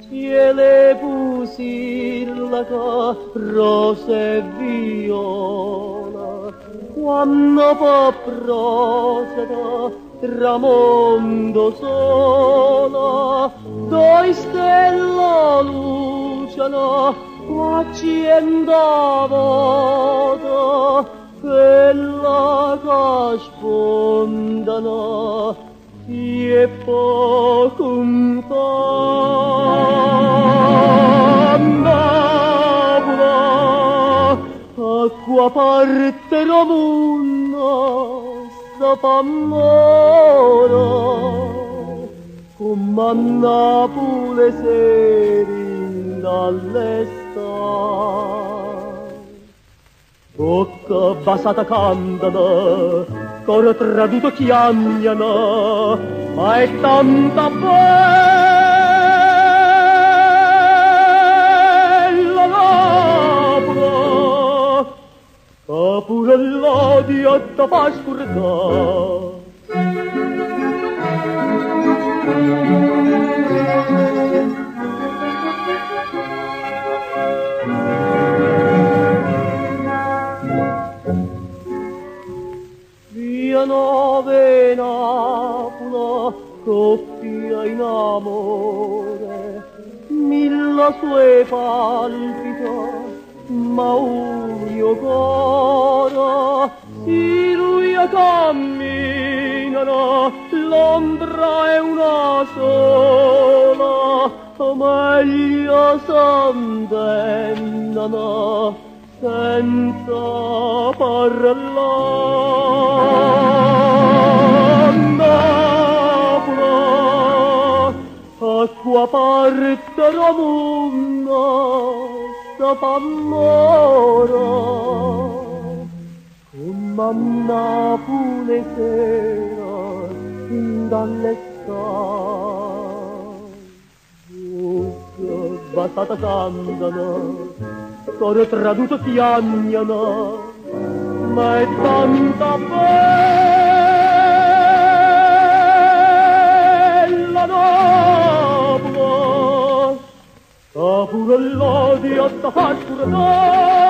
Ciele pusillaca, rose e viola, quando può proceda, tramondo sola, doi stella luciano, accenda voto, quella che spondano, e poco un acqua parte romunna sta pamora come a Napoli seri dall'estate bocca basata cantano coro traduto chiagnano ma è tanta bella Napoli che pure l'odio ti fa scordare. Via Nove Napoli, coppia in amore, mille sue palpita, ma un mio coro, si lui camminano, l'ombra è una sola, meglio s'antennano, senza parlare. Napoli, acqua parte romunna, sta pamora, come a Napoli sera dall'estate. Basata cantano, coro traduto piagnano, ma è tanta bella Napoli, che pure l'odio sta fa scordare.